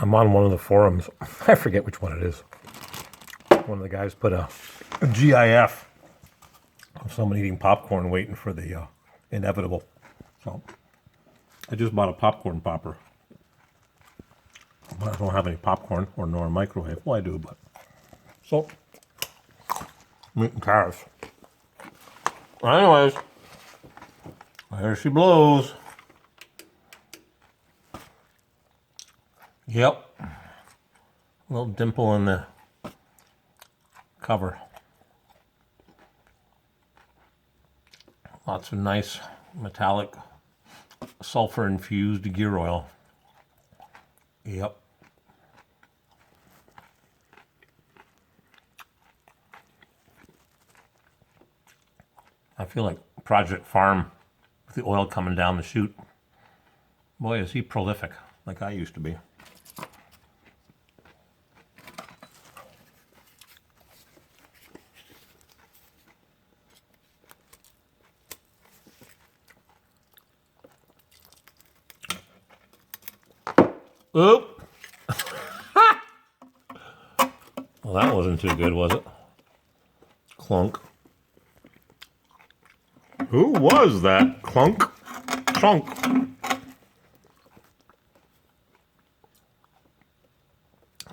I'm on one of the forums. I forget which one it is. One of the guys put a GIF of someone eating popcorn waiting for the inevitable. So I just bought a popcorn popper. But I don't have any popcorn or nor a microwave. Well, I do, but so meat and cars. Anyways, there she blows. Yep. Little dimple in the cover. Lots of nice metallic sulfur infused gear oil. Yep. I feel like Project Farm with the oil coming down the chute. Boy, is he prolific, like I used to be. Oop! Well, that wasn't too good, was it? Clunk. Who was that? Clunk? Chunk.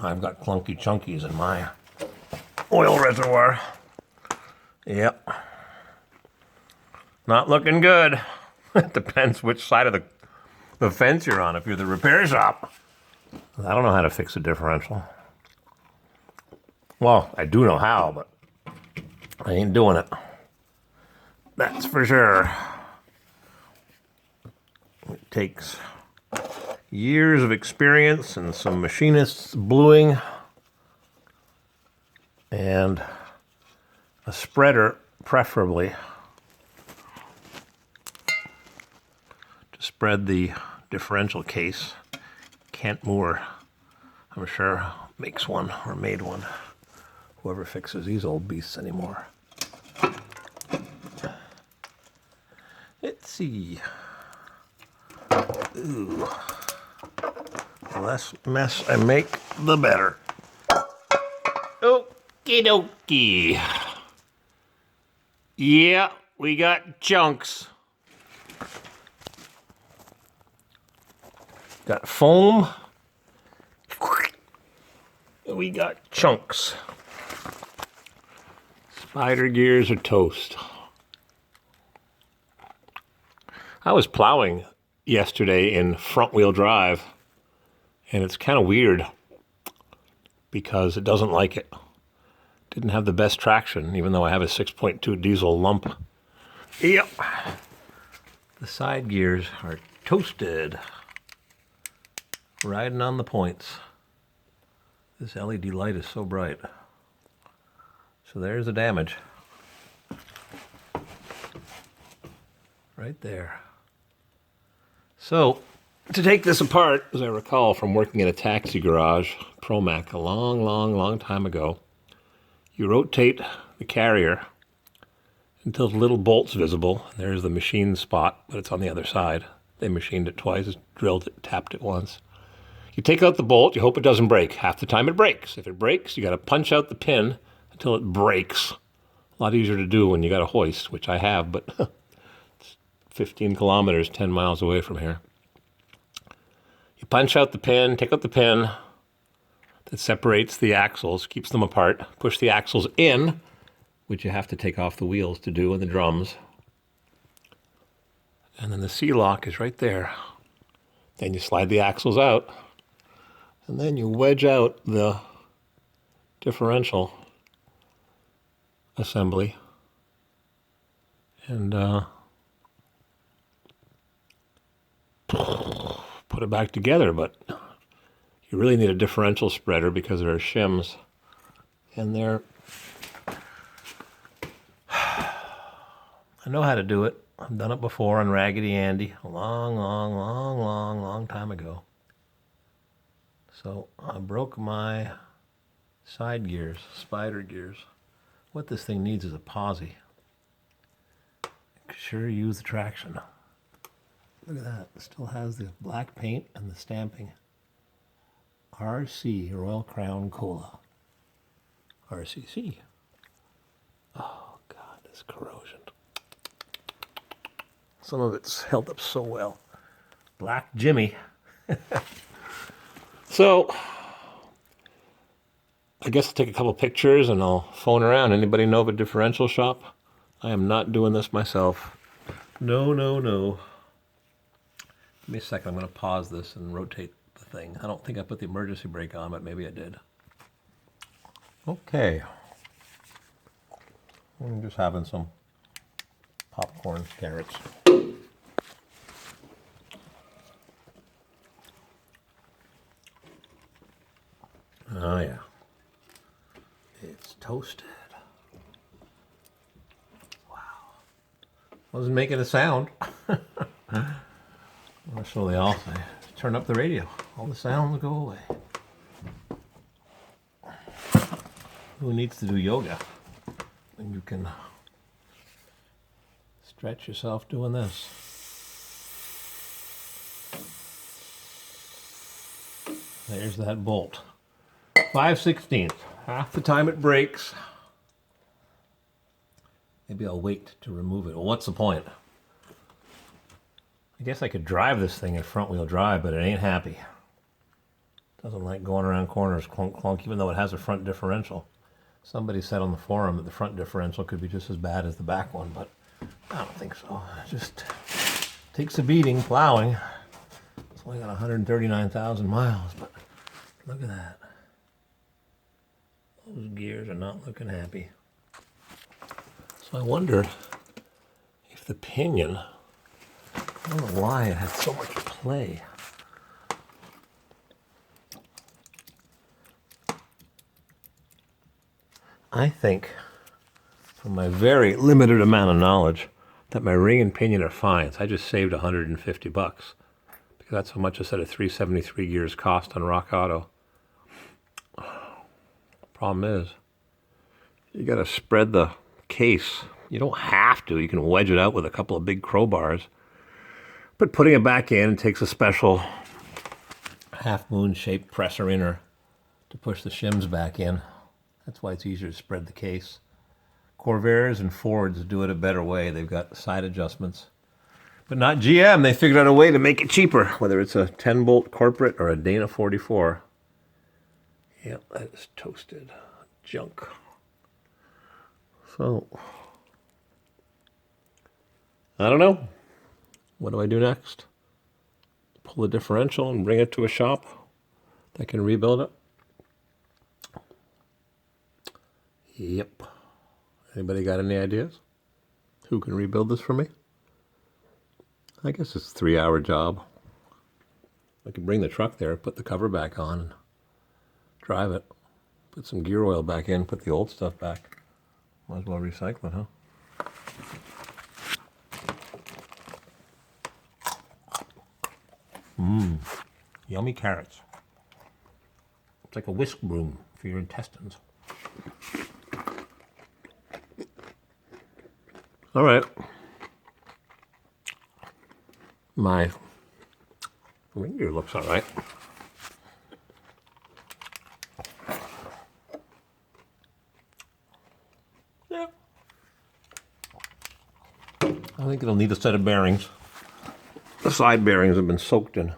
I've got clunky chunkies in my oil reservoir. Yep. Not looking good. It depends which side of the fence you're on. If you're the repair shop, I don't know how to fix a differential. Well, I do know how, but I ain't doing it. That's for sure. It takes years of experience and some machinists bluing and a spreader, preferably, to spread the differential case. Kent Moore, I'm sure, makes one or made one. Whoever fixes these old beasts anymore. Let's see. Ooh. The less mess I make, the better. Okie dokie. Yeah, we got chunks. Got foam. We got chunks. Spider gears are toast. I was plowing yesterday in front-wheel drive, and it's kind of weird because it doesn't like it. Didn't have the best traction, even though I have a 6.2 diesel lump. Yep. The side gears are toasted. Riding on the points. This LED light is so bright. So there's the damage. Right there. So, to take this apart, as I recall from working in a taxi garage, Promac, a long time ago, you rotate the carrier until the little bolt's visible. There's the machine spot, but it's on the other side. They machined it twice, drilled it, tapped it once. You take out the bolt, you hope it doesn't break. Half the time it breaks. If it breaks, you got to punch out the pin until it breaks. A lot easier to do when you got a hoist, which I have, but it's 15 kilometers, 10 miles away from here. You punch out the pin, take out the pin that separates the axles, keeps them apart, push the axles in, which you have to take off the wheels to do, and the drums. And then the C-lock is right there. Then you slide the axles out, and then you wedge out the differential assembly and put it back together. But you really need a differential spreader because there are shims, and they're I know how to do it. I've done it before on Raggedy Andy a long time ago. So I broke my side gears, spider gears. What this thing needs is a posi. Sure use the traction. Look at that. It still has the black paint and the stamping. RC, Royal Crown Cola. RCC. Oh, God, this corrosion. Some of it's held up so well. Black Jimmy. So, I guess I'll take a couple pictures and I'll phone around. Anybody know of a differential shop? I am not doing this myself. No, no, no. Give me a second. I'm going to pause this and rotate the thing. I don't think I put the emergency brake on, but maybe I did. Okay. I'm just having some popcorn carrots. Oh, yeah. It's toasted. Wow. Wasn't making a sound. That's what they all say. Turn up the radio. All the sounds go away. Who needs to do yoga? And you can stretch yourself doing this. There's that bolt. 5/16, half the time it breaks. Maybe I'll wait to remove it. Well, what's the point? I guess I could drive this thing in front wheel drive, but it ain't happy. Doesn't like going around corners clunk clunk, even though it has a front differential. Somebody said on the forum that the front differential could be just as bad as the back one, but I don't think so. It just takes a beating plowing. It's only got 139,000 miles, but look at that. Those gears are not looking happy. So I wonder if the pinion, I don't know why it had so much play. I think, from my very limited amount of knowledge, that my ring and pinion are fine. So I just saved $150 because that's how much a set of 373 gears cost on Rock Auto. Problem is, you got to spread the case. You don't have to. You can wedge it out with a couple of big crowbars. But putting it back in takes a special half-moon shaped presser inner to push the shims back in. That's why it's easier to spread the case. Corvairs and Fords do it a better way. They've got side adjustments. But not GM. They figured out a way to make it cheaper, whether it's a 10-bolt corporate or a Dana 44. Yep, that is toasted junk. So, I don't know. What do I do next? Pull the differential and bring it to a shop that can rebuild it? Yep. Anybody got any ideas? Who can rebuild this for me? I guess it's a 3-hour job. I could bring the truck there, put the cover back on, and drive it. Put some gear oil back in, put the old stuff back. Might as well recycle it, huh? Yummy carrots. It's like a whisk broom for your intestines. All right. My ring gear looks all right. Yeah. I think it'll need a set of bearings. The side bearings have been soaked in.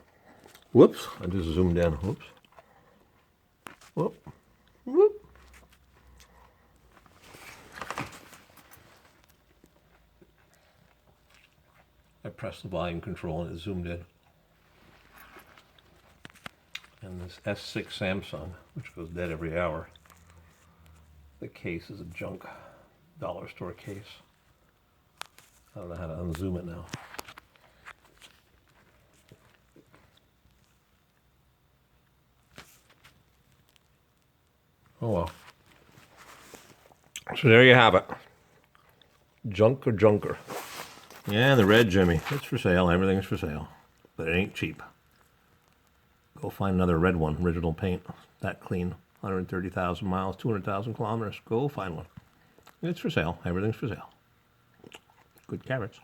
Whoops, I just zoomed in. Whoops. Whoop. Whoop. I pressed the volume control and it zoomed in. And this S6 Samsung, which goes dead every hour. The case is a junk dollar store case. I don't know how to unzoom it now. Oh well. So there you have it. Junk or junker. Yeah, the red Jimmy. It's for sale. Everything's for sale. But it ain't cheap. Go find another red one. Original paint. That clean. 130,000 miles, 200,000 kilometers. Go find one. It's for sale. Everything's for sale. Good carrots.